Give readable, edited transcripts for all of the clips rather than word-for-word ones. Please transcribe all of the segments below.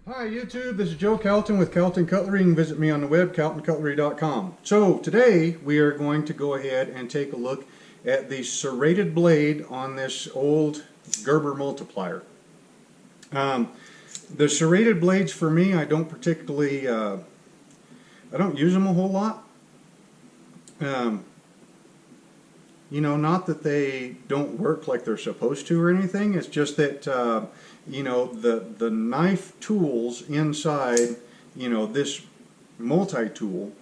Hi YouTube, this is Joe Calton with Calton Cutlery. You can visit me on the web, caltoncutlery.com. So today we are going to go ahead and take a look at the serrated blade on this old Gerber multiplier. The serrated blades for me, I don't particularly, I don't use them a whole lot. You know, not that they don't work like they're supposed to or anything, it's just that you know, the knife tools inside, you know, this multi-tool,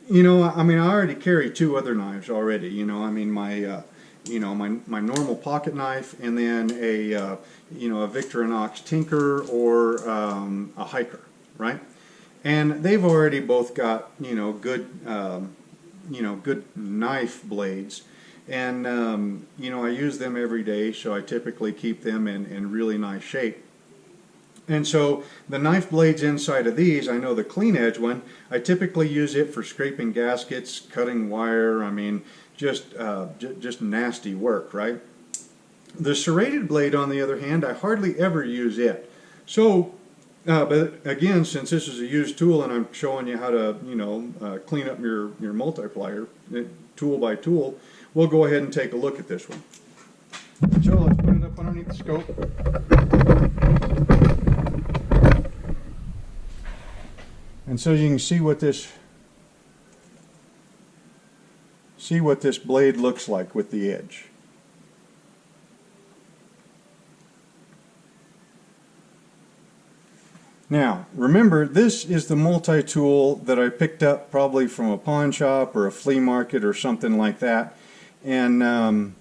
you know, I mean, I already carry two other knives already, you know, I mean, my, you know, my normal pocket knife, and then a, you know, a Victorinox Tinker or a Hiker, right? And they've already both got, you know, good knife blades. And you know, I use them every day, so I typically keep them in really nice shape. And so the knife blades inside of these, I know the clean edge one, I typically use it for scraping gaskets, cutting wire, I mean, just nasty work, right? The serrated blade, on the other hand, I hardly ever use it. So, but again, since this is a used tool and I'm showing you how to, you know, clean up your multiplier, tool by tool, we'll go ahead and take a look at this one. So let's put it up underneath the scope. And so you can see what this blade looks like with the edge. Now, remember, this is the multi-tool that I picked up probably from a pawn shop or a flea market or something like that. And,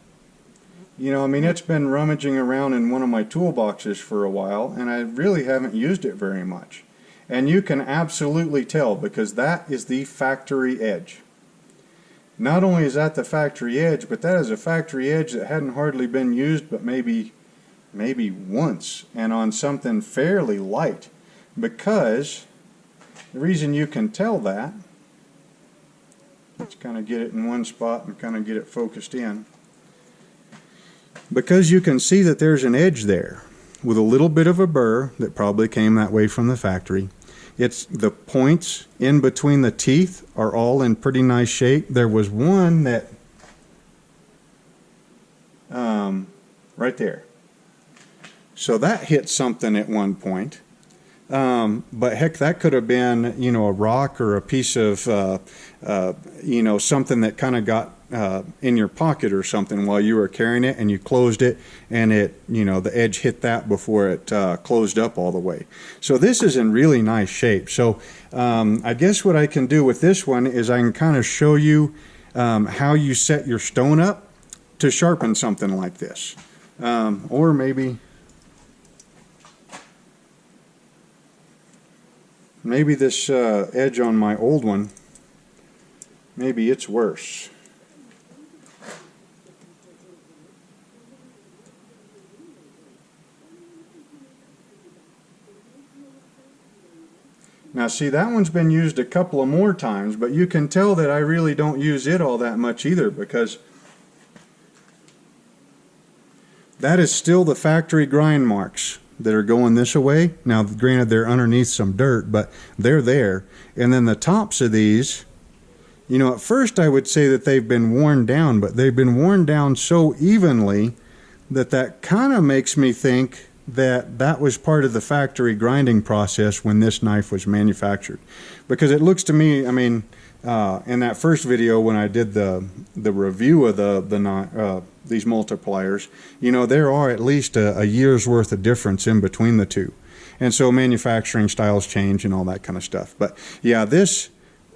you know, I mean, it's been rummaging around in one of my toolboxes for a while, and I really haven't used it very much. And you can absolutely tell, because that is the factory edge. Not only is that the factory edge, but that is a factory edge that hadn't hardly been used but maybe once, and on something fairly light. Because the reason you can tell that, let's kind of get it in one spot and kind of get it focused in, because you can see that there's an edge there with a little bit of a burr that probably came that way from the factory. It's the points in between the teeth are all in pretty nice shape. There was one that right there, so that hit something at one point. But heck, that could have been, you know, a rock or a piece of, you know, something that kind of got in your pocket or something while you were carrying it, and you closed it, and it, you know, the edge hit that before it closed up all the way. So this is in really nice shape. So I guess what I can do with this one is I can kind of show you how you set your stone up to sharpen something like this. Or maybe this edge on my old one, maybe it's worse. Now see, that one's been used a couple of more times, but you can tell that I really don't use it all that much either, because that is still the factory grind marks that are going this way. Now granted, they're underneath some dirt, but they're there. And then the tops of these, you know, at first I would say that they've been worn down, but they've been worn down so evenly that that kind of makes me think that that was part of the factory grinding process when this knife was manufactured. Because it looks to me, I mean, in that first video when I did the review of these multipliers, you know, there are at least a year's worth of difference in between the two. And so manufacturing styles change and all that kind of stuff. But yeah, this,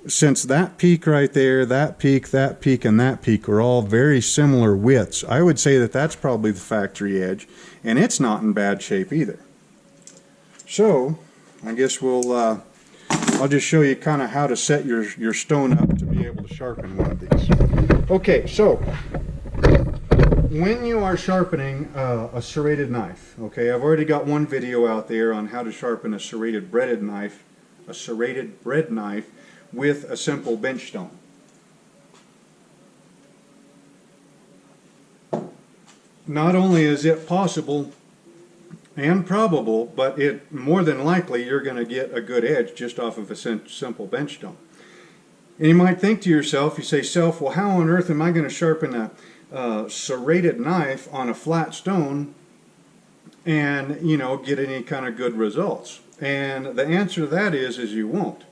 since that peak right there, that peak, and that peak are all very similar widths, I would say that that's probably the factory edge, and it's not in bad shape either. So I guess I'll just show you kind of how to set your stone up to be able to sharpen one of these. Okay, so when you are sharpening a serrated knife, okay, I've already got one video out there on how to sharpen a serrated bread knife with a simple bench stone. Not only is it possible and probable, but it more than likely you're going to get a good edge just off of a simple bench stone. And you might think to yourself, you say, self, well, how on earth am I going to sharpen a serrated knife on a flat stone and, you know, get any kind of good results? And the answer to that is you won't.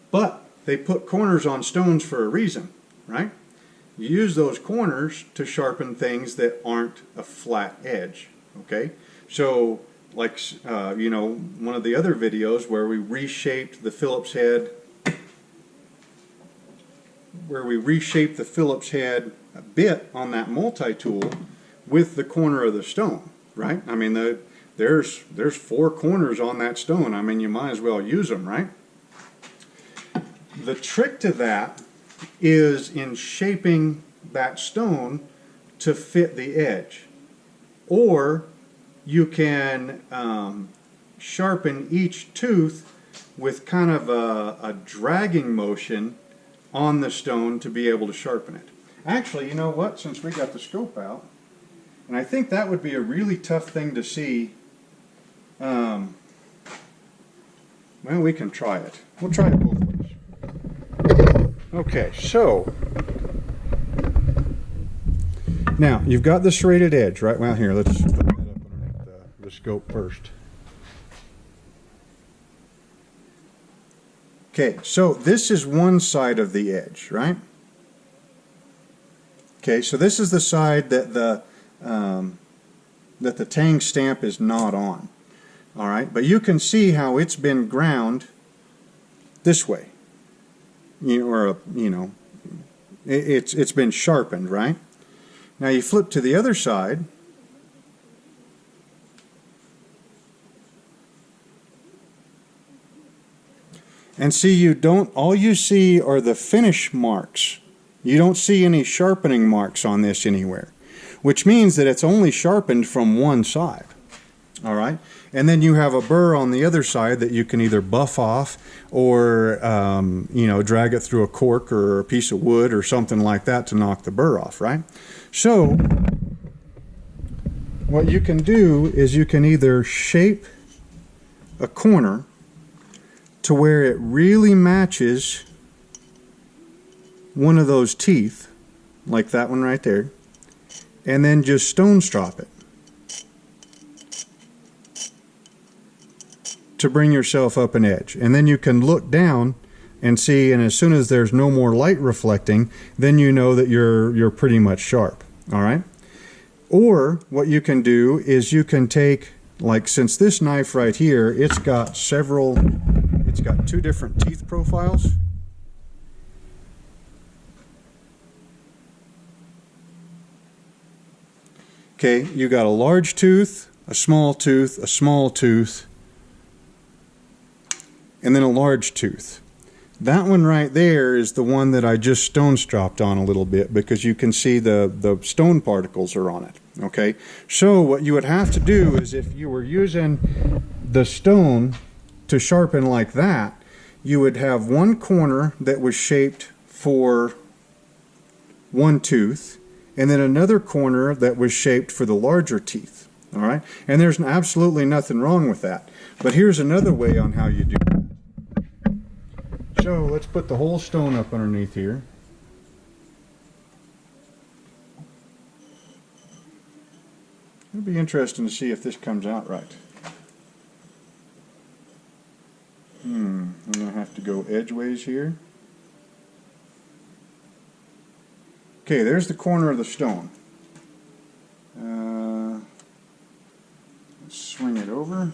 But they put corners on stones for a reason, right? You use those corners to sharpen things that aren't a flat edge, okay? So, like, you know, one of the other videos where we reshaped the Phillips head, a bit on that multi-tool with the corner of the stone, right? I mean, there's 4 corners on that stone. I mean, you might as well use them, right? The trick to that is in shaping that stone to fit the edge. Or you can sharpen each tooth with kind of a dragging motion on the stone to be able to sharpen it. Actually, you know what, since we got the scope out, and I think that would be a really tough thing to see, well, we can try it. We'll try it both ways. Okay, so now you've got the serrated edge, right? Well, here, let's put that up underneath the scope first. Okay, so this is one side of the edge, right? Okay, so this is the side that the tang stamp is not on. All right, but you can see how it's been ground this way. It's been sharpened, right? Now you flip to the other side, and see, all you see are the finish marks. You don't see any sharpening marks on this anywhere, which means that it's only sharpened from one side. All right, and then you have a burr on the other side that you can either buff off or drag it through a cork or a piece of wood or something like that to knock the burr off, right? So what you can do is you can either shape a corner to where it really matches one of those teeth, like that one right there, and then just stone strop it to bring yourself up an edge. And then you can look down and see, and as soon as there's no more light reflecting, then you know that you're pretty much sharp. All right? Or what you can do is you can take, like, since this knife right here, it's got 2 different teeth profiles. Okay, you got a large tooth, a small tooth, a small tooth, and then a large tooth. That one right there is the one that I just stone stropped on a little bit because you can see the stone particles are on it. Okay, so what you would have to do is, if you were using the stone to sharpen like that, you would have one corner that was shaped for one tooth, and then another corner that was shaped for the larger teeth. All right, and there's absolutely nothing wrong with that. But here's another way on how you do that. So let's put the whole stone up underneath here. It'll be interesting to see if this comes out right. I'm going to have to go edgeways here. Okay, there's the corner of the stone. Let's swing it over.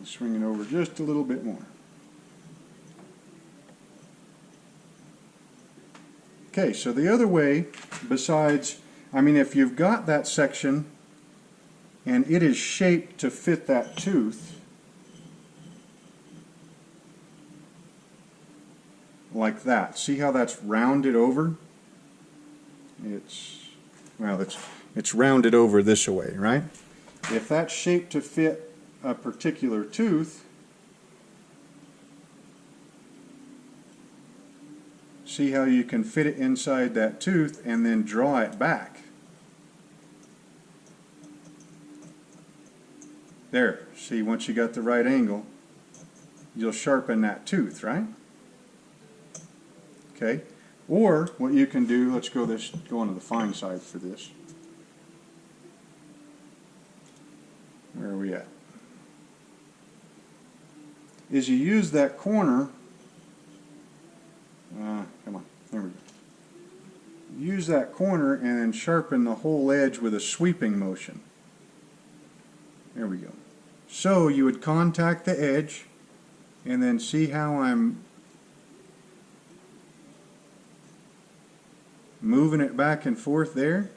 Swing it over just a little bit more. Okay, so the other way, besides, I mean, if you've got that section and it is shaped to fit that tooth, like that. See how that's rounded over? It's rounded over this way, right? If that's shaped to fit a particular tooth, see see how you can fit it inside that tooth and then draw it back. There, see, once you got the right angle, you'll sharpen that tooth, right? Okay, or what you can do, let's go on to the fine side for this. Where are we at? Is you use that corner, come on, there we go. Use that corner and then sharpen the whole edge with a sweeping motion. There we go. So you would contact the edge and then see how I'm moving it back and forth there.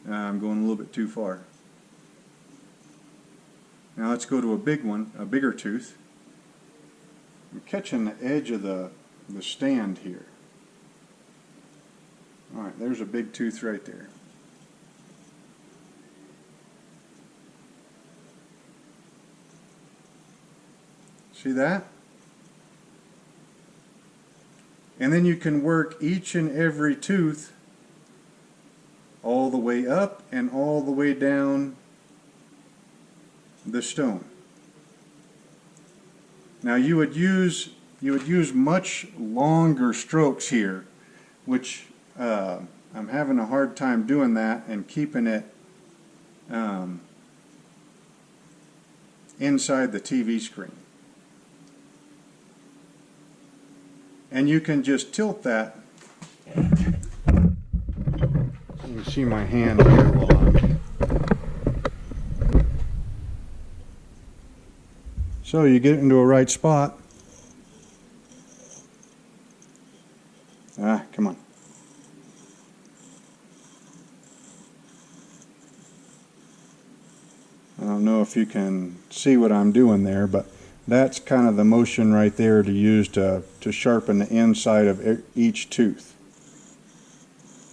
I'm going a little bit too far. Now let's go to a big one, a bigger tooth. I'm catching the edge of the stand here. Alright, there's a big tooth right there. See that? And then you can work each and every tooth all the way up and all the way down the stone. Now you would use much longer strokes here, which I'm having a hard time doing that and keeping it inside the TV screen. And you can just tilt that. You can see my hand here while I'm. So you get it into a right spot. Come on. I don't know if you can see what I'm doing there, but that's kind of the motion right there to use to sharpen the inside of each tooth.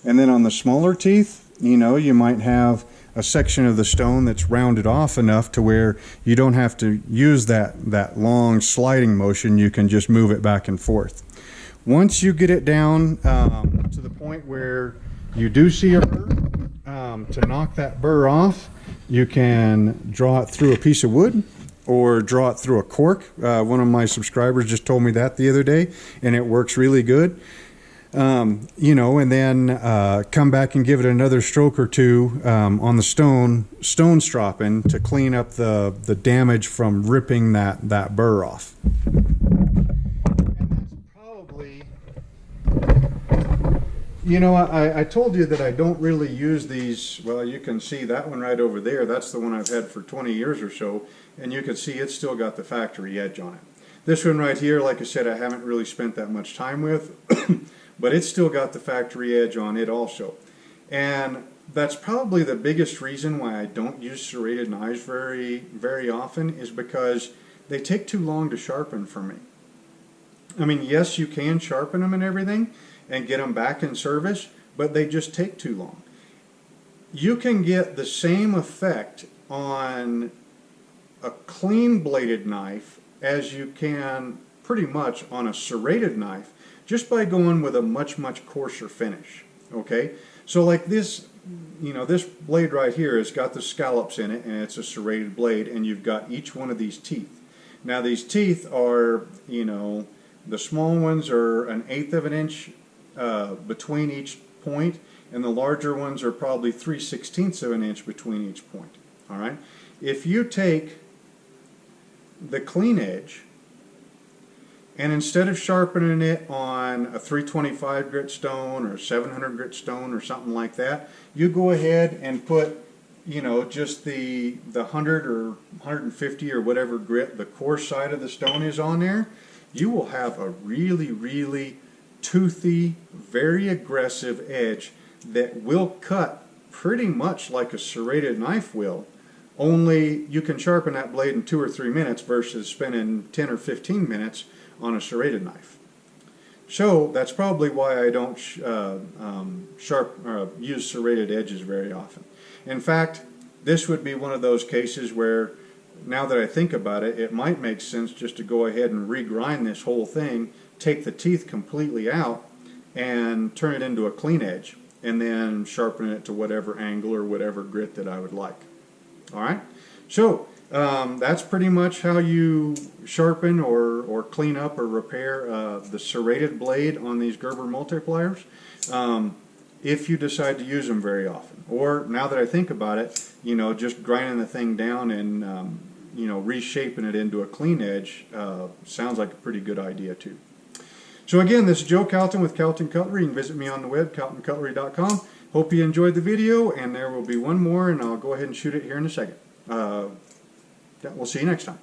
And then on the smaller teeth, you know, you might have a section of the stone that's rounded off enough to where you don't have to use that long sliding motion. You can just move it back and forth. Once you get it down to the point where you do see a burr, to knock that burr off, you can draw it through a piece of wood or draw it through a cork. One of my subscribers just told me that the other day, and it works really good. You know, and then come back and give it another stroke or two on the stone sharpen to clean up the damage from ripping that burr off. And that's probably, you know, I told you that I don't really use these. Well, you can see that one right over there. That's the one I've had for 20 years or so, and you can see it's still got the factory edge on it. This one right here, like I said, I haven't really spent that much time with. But it's still got the factory edge on it also. And that's probably the biggest reason why I don't use serrated knives very often, is because they take too long to sharpen for me. I mean, yes, you can sharpen them and everything and get them back in service, but they just take too long. You can get the same effect on a clean bladed knife as you can pretty much on a serrated knife, just by going with a much coarser finish. Okay, so like this, you know, this blade right here has got the scallops in it, and it's a serrated blade, and you've got each one of these teeth. Now these teeth are, you know, the small ones are 1/8 of an inch between each point, and the larger ones are probably 3/16 of an inch between each point. All right, if you take the clean edge, and instead of sharpening it on a 325 grit stone or 700 grit stone or something like that, you go ahead and put, you know, just the 100 or 150 or whatever grit the coarse side of the stone is on there, you will have a really toothy, very aggressive edge that will cut pretty much like a serrated knife will, only you can sharpen that blade in 2 or 3 minutes versus spending 10 or 15 minutes on a serrated knife. So that's probably why I don't use serrated edges very often. In fact, this would be one of those cases where, now that I think about it, it might make sense just to go ahead and regrind this whole thing, take the teeth completely out and turn it into a clean edge, and then sharpen it to whatever angle or whatever grit that I would like. Alright, so that's pretty much how you sharpen or clean up or repair the serrated blade on these Gerber multipliers, if you decide to use them very often. Or, now that I think about it, you know, just grinding the thing down and you know, reshaping it into a clean edge sounds like a pretty good idea too. So again, this is Joe Calton with Calton Cutlery. You can visit me on the web, caltoncutlery.com. Hope you enjoyed the video, and there will be one more, and I'll go ahead and shoot it here in a second. We'll see you next time.